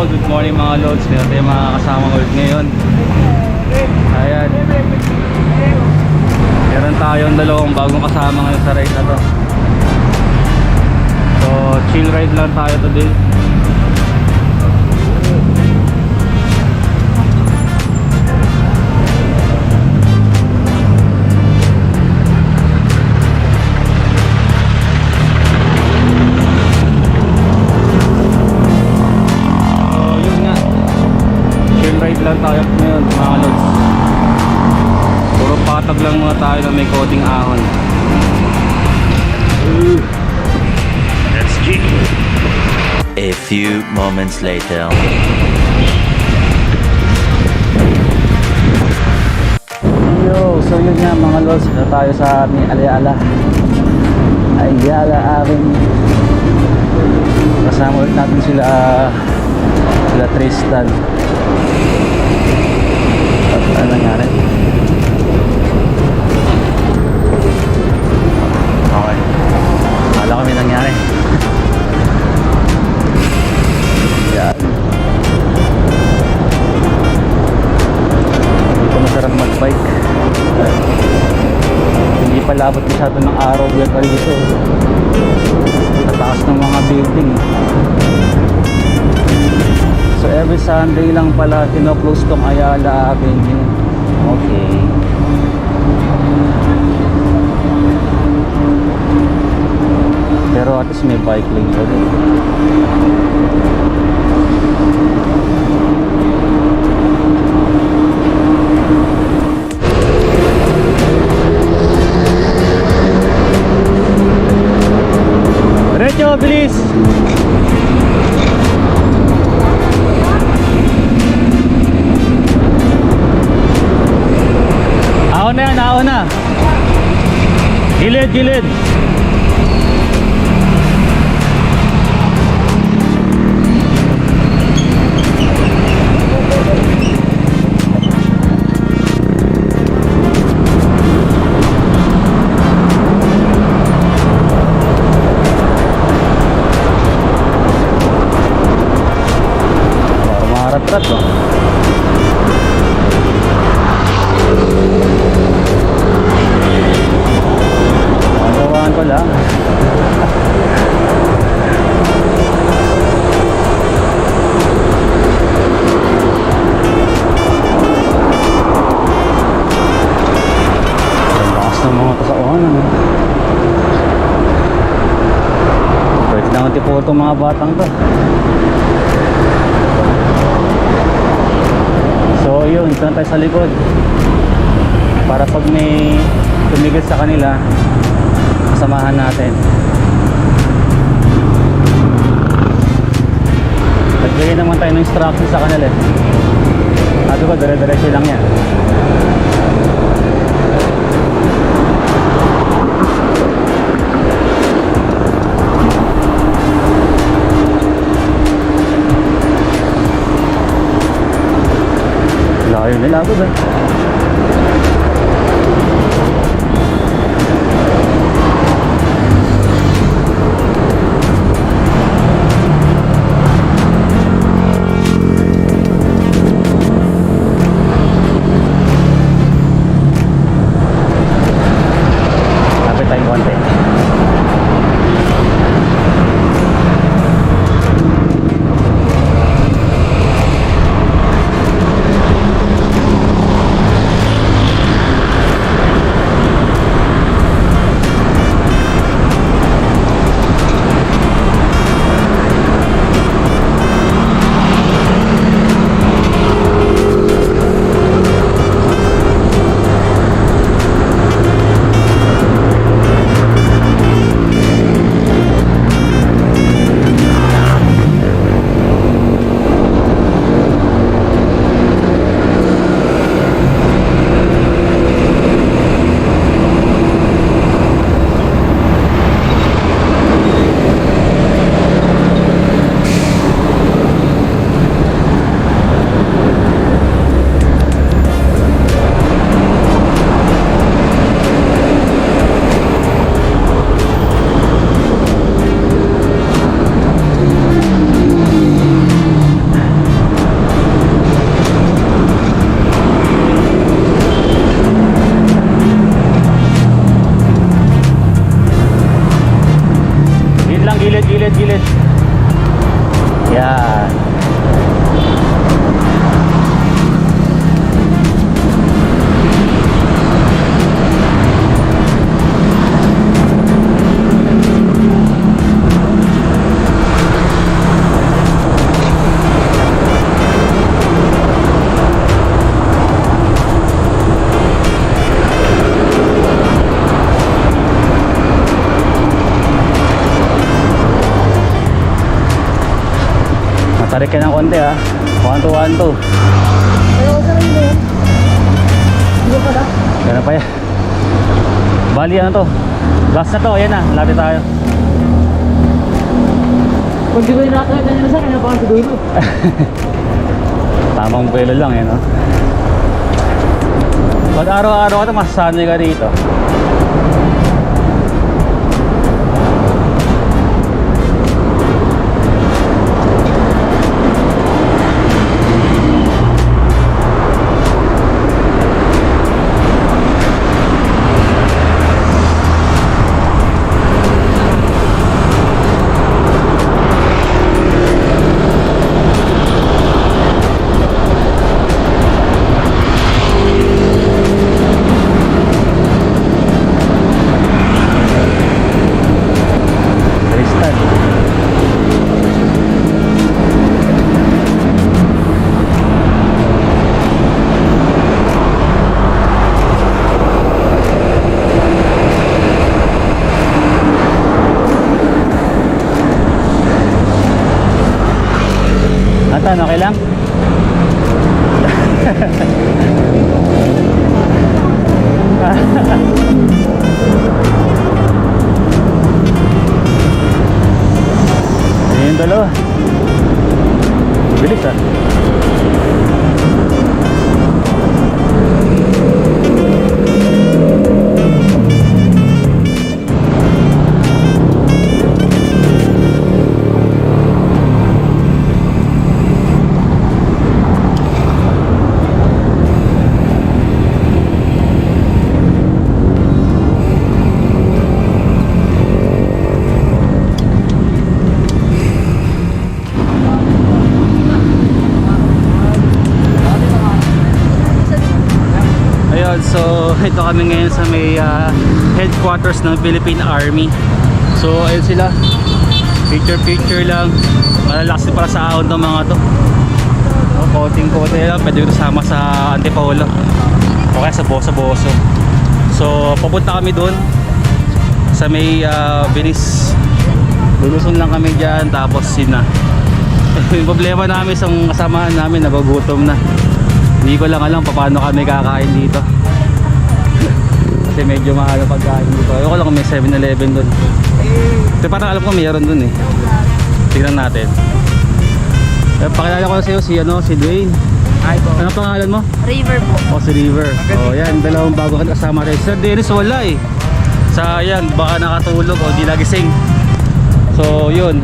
good morning mga lods. Meron tayong mga kasama ulit ngayon. Ayan. Meron tayong dalawang bagong kasama ngayon sa ride na to. So, chill ride lang tayo today. Lang tayo ngayon mga lods. Puro patag lang muna tayo na may coating ahon. Let's G. A few moments later. Yo, so yun nga mga lods, na tayo sa aming Ayala Avenue. Kasama ulit natin sila Tristan. Ano nangyari? Okay. Akala ko may nangyari. Yan. Dito masarap mag-bike. Hindi pa labot masyado ng araw yan dito. Sa taas ng mga building. So every Sunday lang pala kino-close tong Ayala Avenue. Okay. Pero at least may bike lane pa din. Diretso, bilis! Ahon na yan, ahon na. Gilid, gilid. Marat-rat ba? Magawaan ko lang. Ang lakas ng mga kasauhan. Pwede naman tipo itong mga batang to. So yun, ito na tayo sa likod. Para pag may tumigil sa kanila, kasamahan natin. Nagbigay naman tayo ng instruction sa kanila eh. Sabi ko, dire-diretso lang yan. Layo nila ako ba? Lapit tayong konti. tayo ng konti ha. 1-2-1-2. Ganun pa yan. Bali ano to. Last na to, ayan na. Lapit tayo. Pag di ko yung nakakaya na sa kanya, baka siguro. Tamang buwelo lang eh no. Pag araw-araw ka ito, masasanay ka rito. Tristan. Atan, okay lang? Ayun yung dalawa. Bilis ah. Ayun, so ito kami ngayon sa may headquarters ng Philippine Army. So ayun sila. Picture lang. Malalakas din para sa ahon ng mga to. O, konting-konti lang. Pwede ko sama sa Antipolo. O kaya sa Boso. So papunta kami doon sa may Venice. Luluson lang kami dyan. Tapos sina. Yung problema namin sa kasamahan namin, nagugutom na. Hindi ko lang alam paano kami kakain dito. Kasi medyo mahal ang pagkain dito. Ayoko lang kung may 7-Eleven doon. Kasi parang alam ko mayroon doon eh. Tingnan natin. Pakilala ko na sa'yo si Dwayne. Ay po. Ano pangalan mo? River po. O si River. O yan, dalawang bago kasama rin. Sir Dennis wala eh. Sayang, baka nakatulog o di nagising. So yun.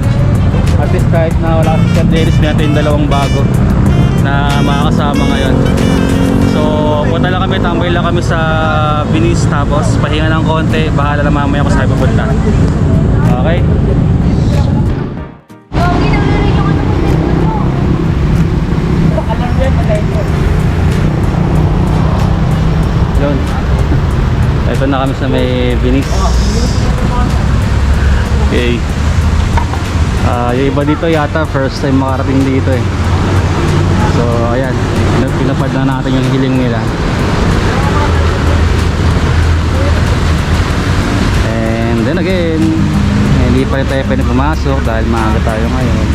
At least kahit na wala si Sir Dennis, may natin dalawang bago na makakasama ngayon. So punta lang kami, tambay lang kami sa Venice. Tapos pahinga ng konti. Bahala na mamaya kung saan pupunta. Okay? Yun. Ito na kami sa may Venice. Okay. Yung iba dito yata first time makarating dito eh. So ayan, pinapad na natin yung hiling nila. And then again, hindi pa rin tayo pwede pumasok dahil maaga tayo ngayon.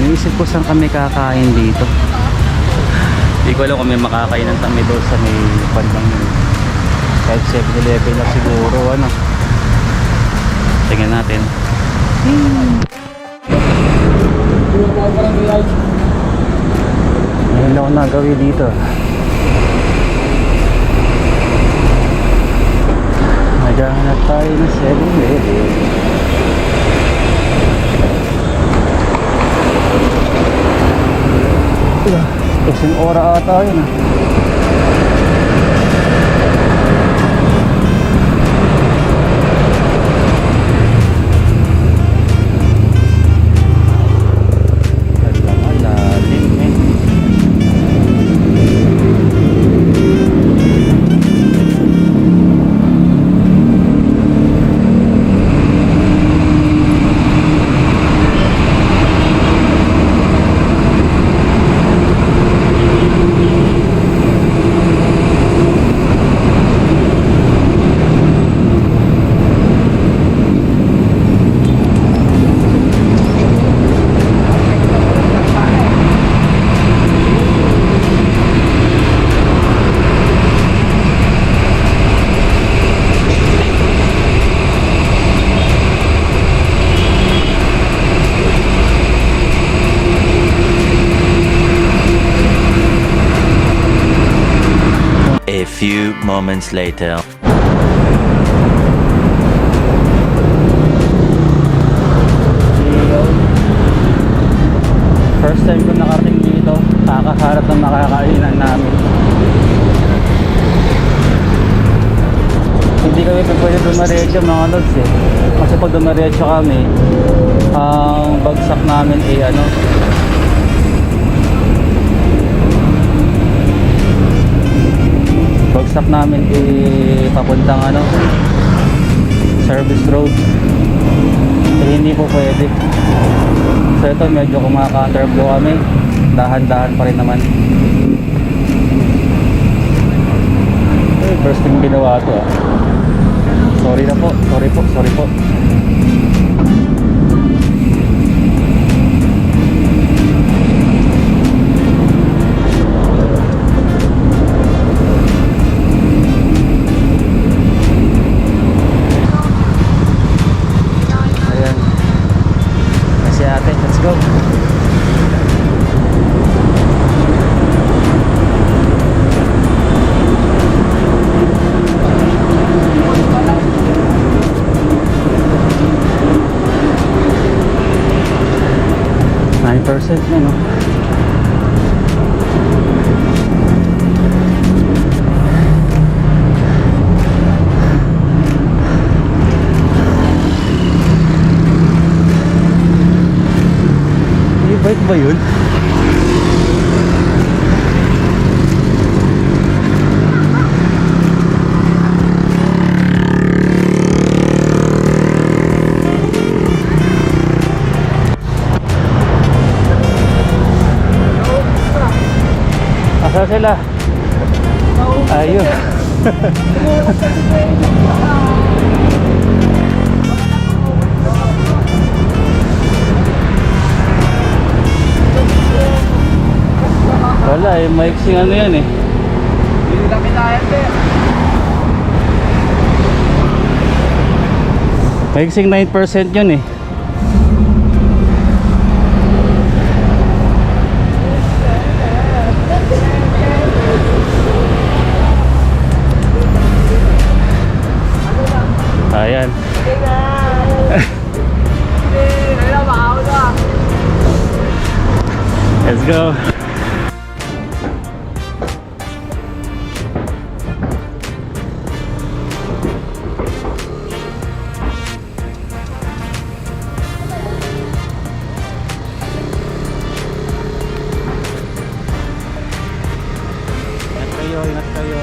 Inisip ko saan kami kakain dito. Hindi ko alam kung may makakainan kami doon sa may bandang kahit 7-Eleven lang siguro ano. Tingnan natin. Ngayon lang ako nagawin dito. Naghahanap tayo ng 7-Eleven. Kasing ora ata yun ah. few moments later. First time ko nakarating dito, kakaharap ng makakainan namin. Hindi kami pwede dumaretso mga lods eh. Kasi pag dumaretso kami, ang bagsak namin ay bagsak namin papuntang service road. Eh, hindi po pwede. So ito medyo kumaka-counterblow kami. Dahan-dahan pa rin naman. Eh, first thing ginawa to ah. Sorry na po, sorry po. Ayan. Kasi ate, let's go. % na no. E-bike ba yun? Asa sila? Ayun. Wala eh, maiksing yan eh. Hindi kami tayo, Maiksing 9% yun eh. Ayan. Let's go. Ingat kayo.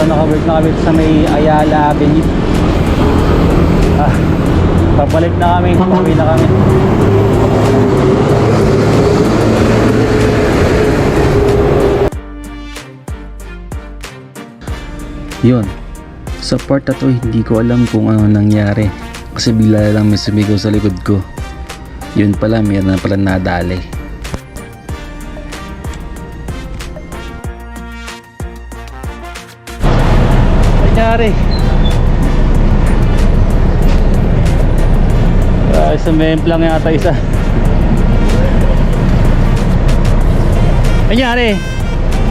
So nakabalik na kami sa may Ayala Avenue. Pabalik na kami, pauwi na kami. Yun, sa part na to hindi ko alam kung ano nangyari kasi bigla lang may sumigaw sa likod ko. Yun pala, mayroon na pala nadali. Nangyari sa memplang yata isa. Nangyari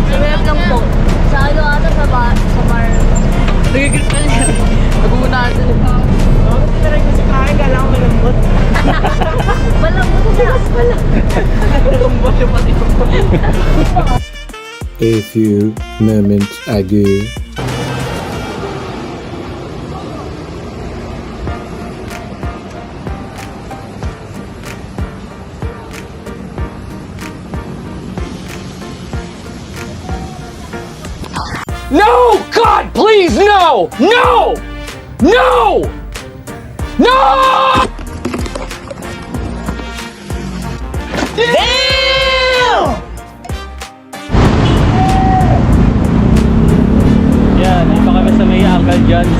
Welcome po. Sa ano ata sa bar. Nagigil ka niya. Nag-uunahan sila. Hindi na rin kasi kain. Kala ko malambot. Malambot na. Malambot yung pati ko. A few moments ago. No! God, please, no! No! No! No! Damn! Yan, ito kami sa may Uncle John's.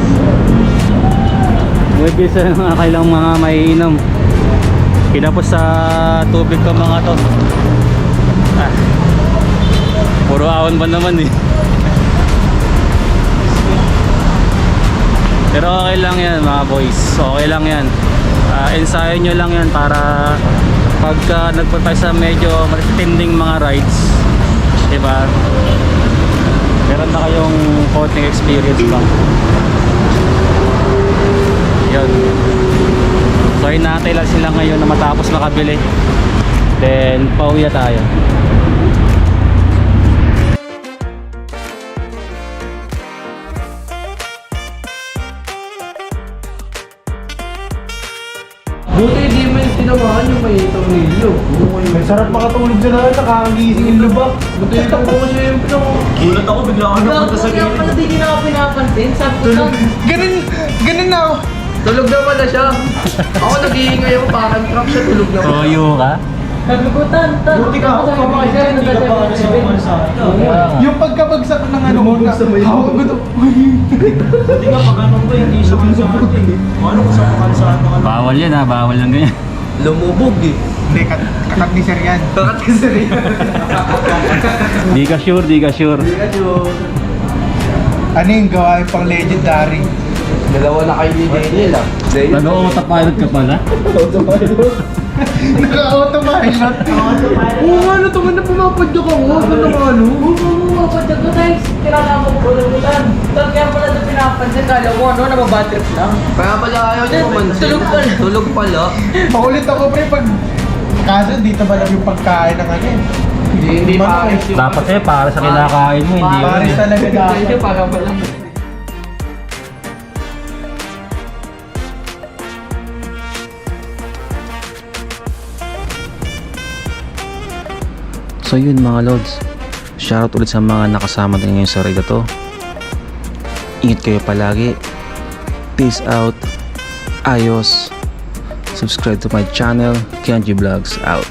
Bumibili sa mga kailang mga may inom. Kinapos sa tubig ko mga to. Puro awan ba naman eh. Pero okay lang yan mga boys. Okay lang yan. Ensayo nyo lang yan para pagka nagpunta sa medyo matitinding mga rides, diba? Meron na kayong konting experience ba? Yun. So hinahantay lang sila ngayon na matapos makabili. Then pauwi na tayo. Buti di mo yung tinamaan yung may tornilyo. May sarap makatulog dyan na nakakangising yung lubak. Buti ito ko kasi yung Gulat ako, bigla ako napunta sa Kaya pala di na ako pinapansin. Sabi ko lang, Ganun na ako. tulog na pala siya. Ako nag-iingay ako, parang truck siya, tulog na pala. Toyo ka? Nagugutan, Buti ka ako, hindi ka pa kasi yung pagkabagsak ng ano mo, hawak ko to. Buti nga, pag ano ko, hindi siya kalsaan eh. Ano ko sa kalsaan na ano? Bawal yan ha, bawal lang ganyan. Lumubog eh. Hindi, kakat ni Sir yan. Kakat kasi rin. Di ka sure, di ka sure. Ano yung gawain pang legendary? Dalawa na kayo ni Daniel ah. Nag-autopilot ka pala? Naka-autopilot. Oo nga, ano naman na pumapadyak ako. Ano nga ano? Pumapadyak ko tayo. Kinakabog ko na butan. Kaya pala na pinapansin. Kala ko ano, nababatrip lang. Kaya pala ayaw niya pumansin. Tulog pala. Tulog pala. Paulit ako pre pag... Kaso dito ba lang yung pagkain ng ano eh. Hindi pa ayos yung... Dapat eh, para sa kinakain mo, hindi Pares yun eh. talaga dapat. Hindi, para pala. So yun mga lods, shoutout ulit sa mga nakasama din ngayon sa ride na to. Ingat kayo palagi. Peace out. Ayos. Subscribe to my channel, Kenji Vlogs out.